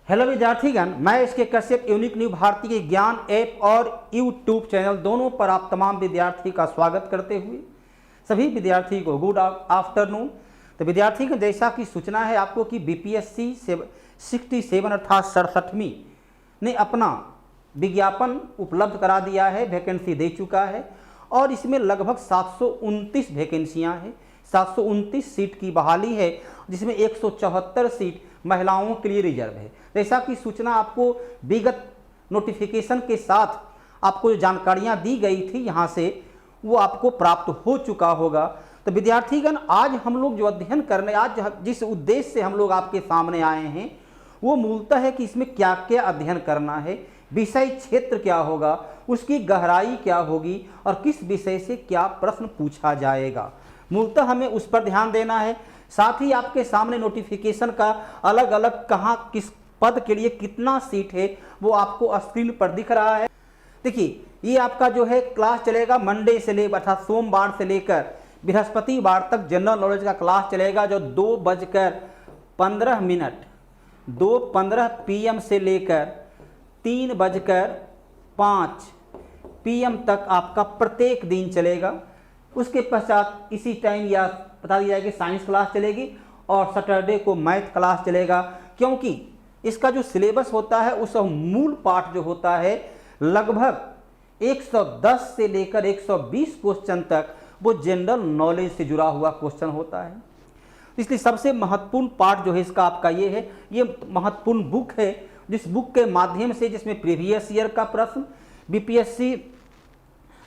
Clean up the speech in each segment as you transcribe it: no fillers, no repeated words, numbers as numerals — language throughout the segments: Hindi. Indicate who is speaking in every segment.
Speaker 1: हेलो विद्यार्थीगण, मैं इसके कश्यप यूनिक न्यू भारती के ज्ञान ऐप और यूट्यूब चैनल दोनों पर आप तमाम विद्यार्थी का स्वागत करते हुए सभी विद्यार्थी को गुड आफ्टरनून। तो विद्यार्थीगण, जैसा कि सूचना है आपको कि बीपीएससी 67 अर्थात 67वीं ने अपना विज्ञापन उपलब्ध करा दिया है, वैकेंसी दे चुका है और इसमें लगभग 729 वैकेंसियाँ हैं। 729 सीट की बहाली है, जिसमें 174 सीट महिलाओं के लिए रिजर्व है। जैसा कि सूचना आपको विगत नोटिफिकेशन के साथ आपको जो जानकारियाँ दी गई थी यहाँ से, वो आपको प्राप्त हो चुका होगा। तो विद्यार्थीगण, आज हम लोग जो अध्ययन करने, आज जिस उद्देश्य से हम लोग आपके सामने आए हैं, वो मूलतः है कि इसमें क्या क्या अध्ययन करना है, विषय क्षेत्र क्या होगा, उसकी गहराई क्या होगी और किस विषय से क्या प्रश्न पूछा जाएगा। मूलतः हमें उस पर ध्यान देना है। साथ ही आपके सामने नोटिफिकेशन का अलग अलग कहाँ किस पद के लिए कितना सीट है वो आपको स्क्रीन पर दिख रहा है। देखिए, ये आपका जो है क्लास चलेगा मंडे से लेकर अर्थात सोमवार से लेकर बृहस्पतिवार तक जनरल नॉलेज का क्लास चलेगा, जो 2:15 PM से लेकर 3:05 PM तक आपका प्रत्येक दिन चलेगा। उसके पश्चात इसी टाइम या बता दिया जाएगा कि साइंस क्लास चलेगी और सैटरडे को मैथ क्लास चलेगा, क्योंकि इसका जो सिलेबस होता है उस मूल पाठ जो होता है लगभग 110 से लेकर 120 क्वेश्चन तक वो जनरल नॉलेज से जुड़ा हुआ क्वेश्चन होता है। इसलिए सबसे महत्वपूर्ण पार्ट जो है इसका आपका ये है, ये महत्वपूर्ण बुक है, जिस बुक के माध्यम से जिसमें प्रीवियस ईयर का प्रश्न, बीपीएससी,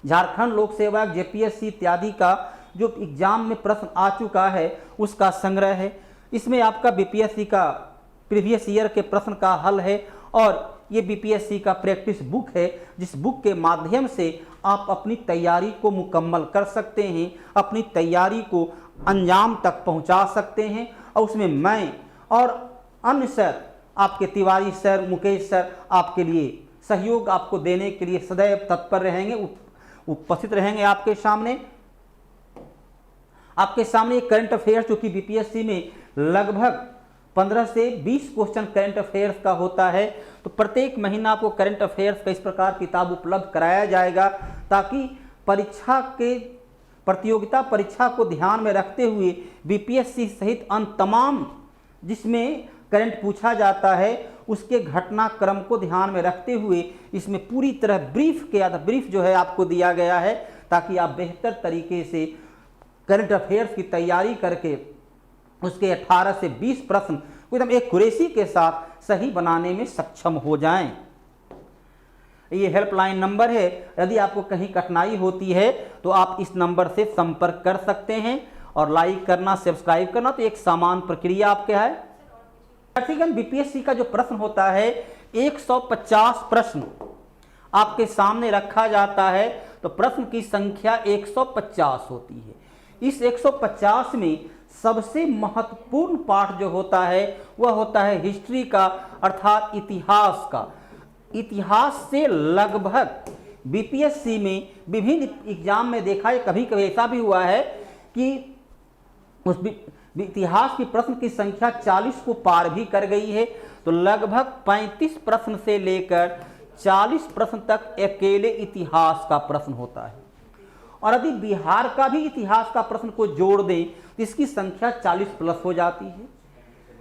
Speaker 1: झारखंड लोक सेवा आयोग, जेपीएससी इत्यादि का जो एग्जाम में प्रश्न आ चुका है उसका संग्रह है। इसमें आपका बीपीएससी का प्रीवियस ईयर के प्रश्न का हल है और ये बीपीएससी का प्रैक्टिस बुक है, जिस बुक के माध्यम से आप अपनी तैयारी को मुकम्मल कर सकते हैं, अपनी तैयारी को अंजाम तक पहुंचा सकते हैं। और उसमें मैं और अन्य सर, आपके तिवारी सर, मुकेश सर आपके लिए सहयोग आपको देने के लिए सदैव तत्पर रहेंगे, उपस्थित रहेंगे आपके सामने। आपके सामने एक करंट अफेयर्स जो कि बीपीएससी में लगभग 15 से 20 क्वेश्चन करंट अफेयर्स का होता है, तो प्रत्येक महीना आपको करंट अफेयर्स का इस प्रकार किताब उपलब्ध कराया जाएगा, ताकि परीक्षा के प्रतियोगिता परीक्षा को ध्यान में रखते हुए बीपीएससी सहित अन्य तमाम जिसमें करंट पूछा जाता है उसके घटनाक्रम को ध्यान में रखते हुए इसमें पूरी तरह ब्रीफ जो है आपको दिया गया है, ताकि आप बेहतर तरीके से करंट अफेयर्स की तैयारी करके उसके 18 से 20 प्रश्न एकदम एक्यूरेसी के साथ सही बनाने में सक्षम हो जाएं। ये हेल्पलाइन नंबर है, यदि आपको कहीं कठिनाई होती है तो आप इस नंबर से संपर्क कर सकते हैं। और लाइक करना, सब्सक्राइब करना तो एक सामान्य प्रक्रिया आपके है। विद्यार्थीगण, बीपीएससी का जो प्रश्न होता है 150 प्रश्न आपके सामने रखा जाता है, तो प्रश्न की संख्या 150 होती है। इस 150 में सबसे महत्वपूर्ण पाठ जो होता है वह होता है हिस्ट्री का, अर्थात इतिहास का। इतिहास से लगभग बीपीएससी में विभिन्न एग्जाम में देखा है, कभी कभी ऐसा भी हुआ है कि उस इतिहास की प्रश्न की संख्या 40 को पार भी कर गई है। तो लगभग 35 प्रश्न से लेकर 40 प्रश्न तक अकेले इतिहास का प्रश्न होता है। और यदि बिहार का भी इतिहास का प्रश्न को जोड़ दें तो इसकी संख्या 40 प्लस हो जाती है।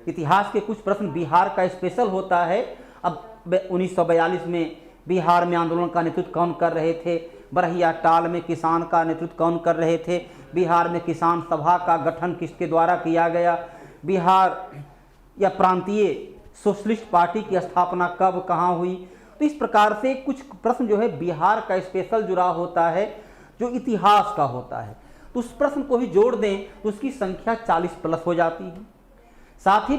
Speaker 1: इतिहास के कुछ प्रश्न बिहार का स्पेशल होता है। अब 1942 में बिहार में आंदोलन का नेतृत्व कौन कर रहे थे, बरहिया टाल में किसान का नेतृत्व कौन कर रहे थे, बिहार में किसान सभा का गठन किसके द्वारा किया गया, बिहार या प्रांतीय सोशलिस्ट पार्टी की स्थापना कब कहाँ हुई। तो इस प्रकार से कुछ प्रश्न जो है बिहार का स्पेशल जुड़ा होता है, जो इतिहास का होता है। तो उस प्रश्न को भी जोड़ दें तो उसकी संख्या 40 प्लस हो जाती है। साथ ही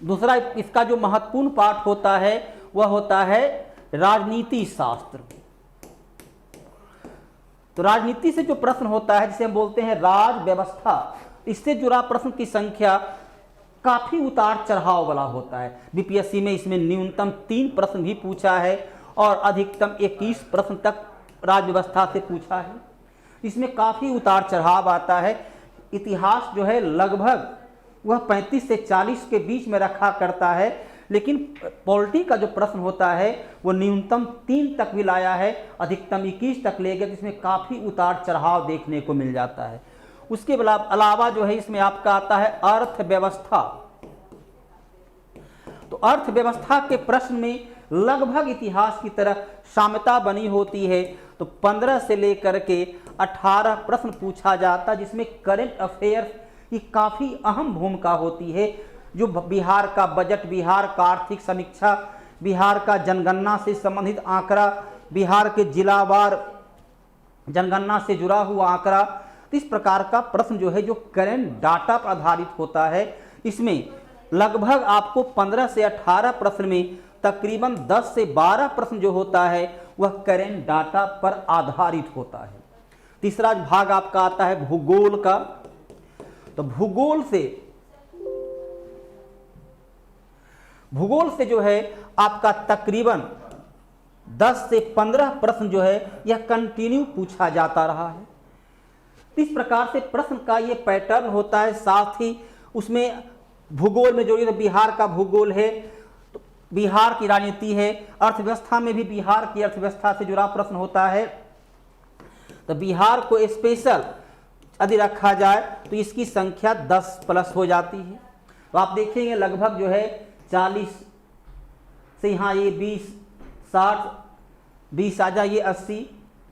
Speaker 1: दूसरा इसका जो महत्वपूर्ण पाठ होता है वह होता है राजनीति शास्त्र। तो राजनीति से जो प्रश्न होता है, जिसे हम बोलते हैं राज व्यवस्था, इससे जुड़ा प्रश्न की संख्या काफी उतार चढ़ाव वाला होता है। बीपीएससी में इसमें न्यूनतम 3 प्रश्न भी पूछा है और अधिकतम 21 प्रश्न तक राज व्यवस्था से पूछा है। इसमें काफी उतार चढ़ाव आता है। इतिहास जो है लगभग वह 35 से 40 के बीच में रखा करता है, लेकिन पॉलिटी का जो प्रश्न होता है वो न्यूनतम 3 तक भी लाया है, अधिकतम 21 तक ले गया, जिसमें काफ़ी उतार चढ़ाव देखने को मिल जाता है। उसके अलावा जो है इसमें आपका आता है अर्थव्यवस्था। तो अर्थव्यवस्था के प्रश्न में लगभग इतिहास की तरह साम्यता बनी होती है। तो 15 से लेकर के 18 प्रश्न पूछा जाता है, जिसमें करंट अफेयर्स की काफ़ी अहम भूमिका होती है। जो बिहार का बजट, बिहार का आर्थिक समीक्षा, बिहार का जनगणना से संबंधित आंकड़ा, बिहार के जिलावार जनगणना से जुड़ा हुआ आंकड़ा, तो इस प्रकार का प्रश्न जो है जो करंट डाटा पर आधारित होता है, इसमें लगभग आपको 15 से 18 प्रश्न में तकरीबन 10 से 12 प्रश्न जो होता है वह करंट डाटा पर आधारित होता है। तीसरा भाग आपका आता है भूगोल का। तो भूगोल से जो है आपका तकरीबन 10 से 15 प्रश्न जो है यह कंटिन्यू पूछा जाता रहा है। इस प्रकार से प्रश्न का ये पैटर्न होता है। साथ ही उसमें भूगोल में जो ये बिहार का भूगोल है, तो बिहार की राजनीति है, अर्थव्यवस्था में भी बिहार की अर्थव्यवस्था से जुड़ा प्रश्न होता है। तो बिहार को स्पेशल यदि रखा जाए तो इसकी संख्या 10 प्लस हो जाती है। तो आप देखेंगे लगभग जो है 40 से यहाँ ये 20, 60, 20 आ जाइए 80,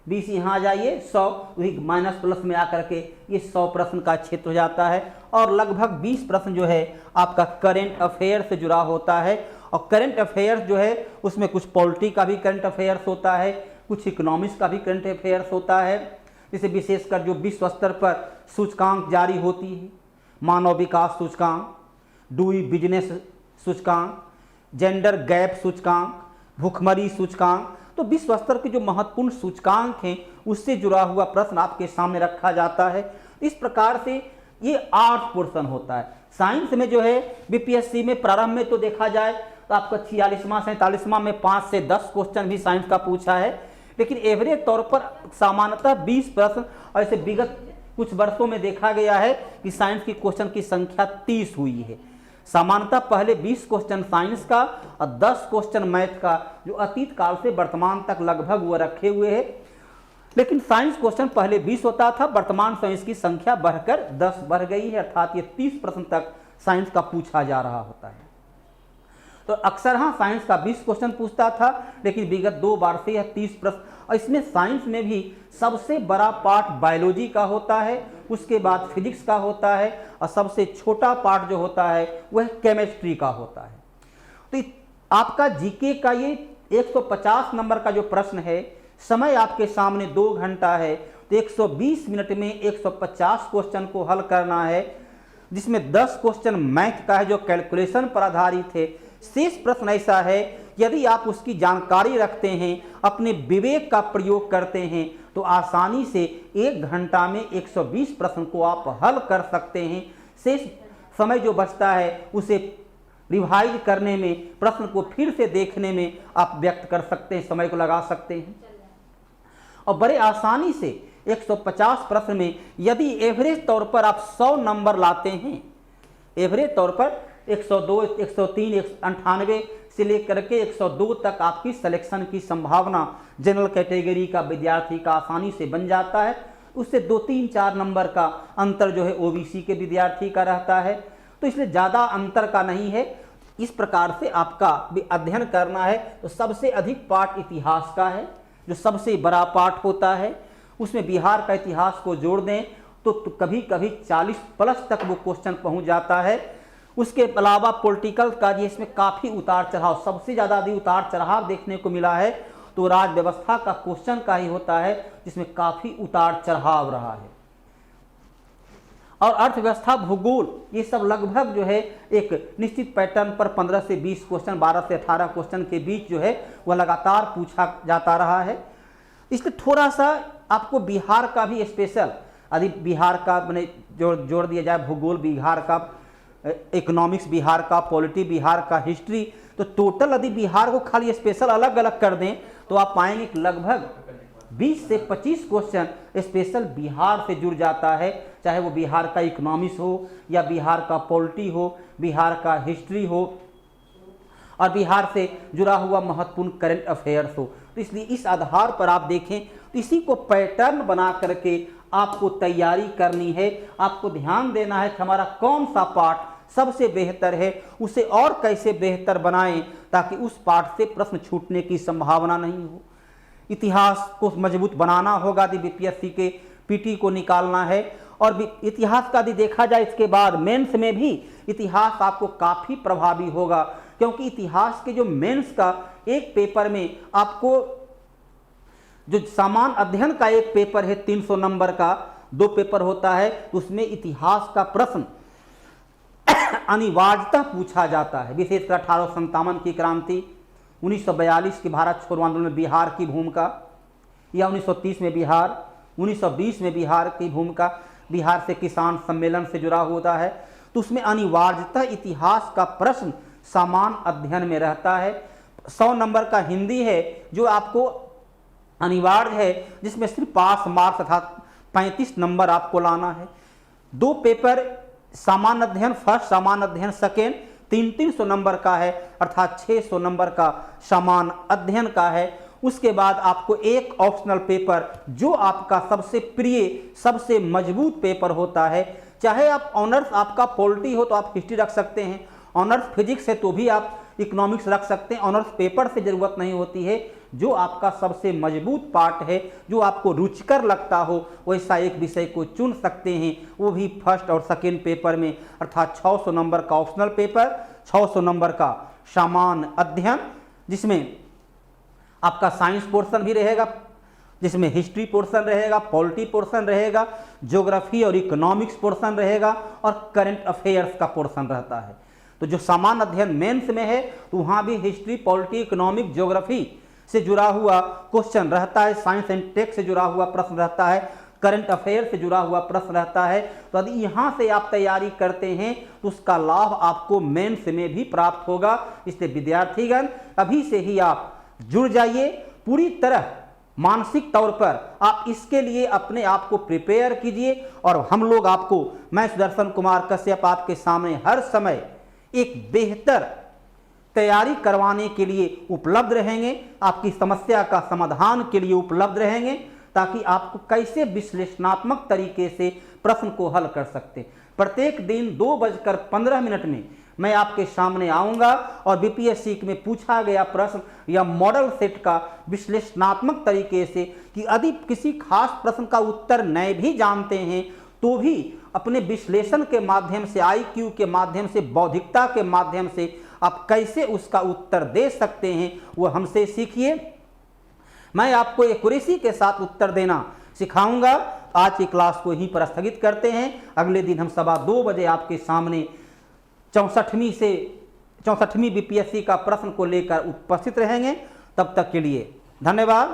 Speaker 1: 20 यहाँ आ जाइए 100, वही माइनस प्लस में आकर के ये 100 प्रश्न का क्षेत्र हो जाता है। और लगभग 20 प्रश्न जो है आपका करंट अफेयर से जुड़ा होता है। और करंट अफेयर्स जो है उसमें कुछ पॉलिटी का भी करंट अफेयर्स होता है, कुछ इकोनॉमिक्स का भी करंट अफेयर्स होता है। जैसे विशेषकर जो विश्व स्तर पर सूचकांक जारी होती है, मानव विकास सूचकांक, डूइंग बिजनेस सूचकांक, जेंडर गैप सूचकांक, भुखमरी सूचकांक, तो विश्व स्तर के जो महत्वपूर्ण सूचकांक हैं उससे जुड़ा हुआ प्रश्न आपके सामने रखा जाता है। इस प्रकार से ये 8 पोर्शन होता है। साइंस में जो है बीपीएससी में प्रारंभ में तो देखा जाए तो आपका 46वां 47वां में 5 से 10 क्वेश्चन भी साइंस का पूछा है, लेकिन एवरेज तौर पर सामान्यतः 20 प्रश्न, और ऐसे विगत कुछ वर्षों में देखा गया है कि साइंस की क्वेश्चन की संख्या 30 हुई है। सामान्यतः पहले 20 क्वेश्चन साइंस का और 10 क्वेश्चन मैथ का, जो अतीत काल से वर्तमान तक लगभग वो रखे हुए हैं। लेकिन साइंस क्वेश्चन पहले 20 होता था, वर्तमान समय इसकी संख्या बढ़कर 10 बढ़ गई है, अर्थात ये 30 प्रश्न तक साइंस का पूछा जा रहा होता है। तो अक्सर हाँ साइंस का 20 क्वेश्चन पूछता था, लेकिन विगत 2 बार से यह 30 प्रश्न। और इसमें साइंस में भी सबसे बड़ा पार्ट बायोलॉजी का होता है, उसके बाद फिजिक्स का होता है, और सबसे छोटा पार्ट जो होता है वह केमिस्ट्री का होता है। तो आपका जीके का ये 150 नंबर का जो प्रश्न है, समय आपके सामने 2 घंटा है, तो 120 मिनट में 150 क्वेश्चन को हल करना है, जिसमें 10 क्वेश्चन मैथ का है जो कैलकुलेशन पर आधारित है। शेष प्रश्न ऐसा है, यदि आप उसकी जानकारी रखते हैं, अपने विवेक का प्रयोग करते हैं, तो आसानी से 1 घंटा में 120 प्रश्न को आप हल कर सकते हैं। शेष समय जो बचता है उसे रिवाइज करने में, प्रश्न को फिर से देखने में आप व्यक्त कर सकते हैं, समय को लगा सकते हैं। और बड़े आसानी से 150 प्रश्न में यदि एवरेज तौर पर आप 100 नंबर लाते हैं, एवरेज तौर पर 102, 103, 98 से लेकर के 102 तक आपकी सिलेक्शन की संभावना जनरल कैटेगरी का विद्यार्थी का आसानी से बन जाता है। उससे 2, 3, 4 नंबर का अंतर जो है ओबीसी के विद्यार्थी का रहता है, तो इसलिए ज़्यादा अंतर का नहीं है। इस प्रकार से आपका भी अध्ययन करना है तो सबसे अधिक पार्ट इतिहास का है, जो सबसे बड़ा पार्ट होता है। उसमें बिहार का इतिहास को जोड़ दें तो कभी कभी 40 प्लस तक वो क्वेश्चन पहुंच जाता है। उसके अलावा पॉलिटिकल का इसमें काफ़ी उतार चढ़ाव, सबसे ज़्यादा यदि उतार चढ़ाव देखने को मिला है तो राज्य व्यवस्था का क्वेश्चन का ही होता है, जिसमें काफ़ी उतार चढ़ाव रहा है। और अर्थव्यवस्था, भूगोल, ये सब लगभग जो है एक निश्चित पैटर्न पर 15 से 20 क्वेश्चन, 12 से 18 क्वेश्चन के बीच जो है वह लगातार पूछा जाता रहा है। इसलिए थोड़ा सा आपको बिहार का भी स्पेशल, यदि बिहार का मैंने जोड़ दिया जाए, भूगोल बिहार का, इकोनॉमिक्स बिहार का, पॉलिटी बिहार का, हिस्ट्री, तो टोटल यदि बिहार को खाली स्पेशल अलग अलग कर दें तो आप पाएंगे कि लगभग 20 से 25 क्वेश्चन स्पेशल बिहार से जुड़ जाता है, चाहे वो बिहार का इकोनॉमिक्स हो या बिहार का पॉलिटी हो, बिहार का हिस्ट्री हो। और बिहार से जुड़ा हुआ महत्वपूर्ण करंट अफेयर्स हो। तो इसलिए इस आधार पर आप देखें, तो इसी को पैटर्न बना करके आपको तैयारी करनी है। आपको ध्यान देना है कि हमारा कौन सा पार्ट सबसे बेहतर है, उसे और कैसे बेहतर बनाएं ताकि उस पार्ट से प्रश्न छूटने की संभावना नहीं हो। इतिहास को मजबूत बनाना होगा, यदि बीपीएससी के पीटी को निकालना है। और इतिहास का यदि देखा जाए इसके बाद मेंस में भी इतिहास आपको काफ़ी प्रभावी होगा, क्योंकि इतिहास के जो मेंस का एक पेपर में आपको जो सामान्य अध्ययन का एक पेपर है 300 नंबर का, 2 पेपर होता है, तो उसमें इतिहास का प्रश्न अनिवार्यतः पूछा जाता है। विशेषकर 1857 की क्रांति, 1942 के भारत छोड़ो आंदोलन में बिहार की भूमिका, या 1930 में बिहार, 1920 में बिहार की भूमिका, बिहार से किसान सम्मेलन से जुड़ा होता है। तो उसमें अनिवार्यतः इतिहास का प्रश्न सामान्य अध्ययन में रहता है। 100 नंबर का हिंदी है जो आपको अनिवार्य है, जिसमें सिर्फ पास मार्क्स अर्थात 35 नंबर आपको लाना है। 2 पेपर सामान्य अध्ययन फर्स्ट, सामान्य अध्ययन सेकेंड, 300 नंबर का है, अर्थात 600 नंबर का सामान्य अध्ययन का है। उसके बाद आपको एक ऑप्शनल पेपर जो आपका सबसे प्रिय, सबसे मजबूत पेपर होता है, चाहे आप ऑनर्स आपका पॉलिटी हो तो आप हिस्ट्री रख सकते हैं, ऑनर्स फिजिक्स है तो भी आप इकोनॉमिक्स रख सकते हैं, ऑनर्स पेपर से जरूरत नहीं होती है। जो आपका सबसे मजबूत पार्ट है, जो आपको रुचिकर लगता हो, वैसा एक विषय को चुन सकते हैं, वो भी फर्स्ट और सेकेंड पेपर में, अर्थात 600 नंबर का ऑप्शनल पेपर, 600 नंबर का सामान्य अध्ययन, जिसमें आपका साइंस पोर्शन भी रहेगा, जिसमें हिस्ट्री पोर्शन रहेगा, पॉलिटी पोर्शन रहेगा, ज्योग्राफी और इकोनॉमिक्स पोर्शन रहेगा, और करंट अफेयर्स का पोर्शन रहता है। तो जो सामान्य अध्ययन मेंस में है, तो वहाँ भी हिस्ट्री, पॉलिटी, इकोनॉमिक, ज्योग्राफी से जुड़ा हुआ क्वेश्चन रहता है, साइंस एंड टेक से जुड़ा हुआ प्रश्न रहता है, करंट अफेयर से जुड़ा हुआ प्रश्न रहता है। तो यदि यहाँ से आप तैयारी करते हैं तो उसका लाभ आपको मेंस में भी प्राप्त होगा। इसलिए विद्यार्थीगण अभी से ही आप जुड़ जाइए, पूरी तरह मानसिक तौर पर आप इसके लिए अपने आप को प्रिपेयर कीजिए, और हम लोग आपको, मैं सुदर्शन कुमार कश्यप आपके सामने हर समय एक बेहतर तैयारी करवाने के लिए उपलब्ध रहेंगे, आपकी समस्या का समाधान के लिए उपलब्ध रहेंगे, ताकि आपको कैसे विश्लेषणात्मक तरीके से प्रश्न को हल कर सकते। प्रत्येक दिन 2:15 में मैं आपके सामने आऊंगा और बीपीएससी में पूछा गया प्रश्न या मॉडल सेट का विश्लेषणात्मक तरीके से, कि यदि किसी खास प्रश्न का उत्तर नहीं भी जानते हैं तो भी अपने विश्लेषण के माध्यम से, आईक्यू के माध्यम से, बौद्धिकता के माध्यम से आप कैसे उसका उत्तर दे सकते हैं, वो हमसे सीखिए। मैं आपको एक्यूरेसी के साथ उत्तर देना सिखाऊंगा। आज की क्लास को यहीं पर स्थगित करते हैं। अगले दिन हम 2:15 बजे आपके सामने 64वीं बीपीएससी का प्रश्न को लेकर उपस्थित रहेंगे। तब तक के लिए धन्यवाद।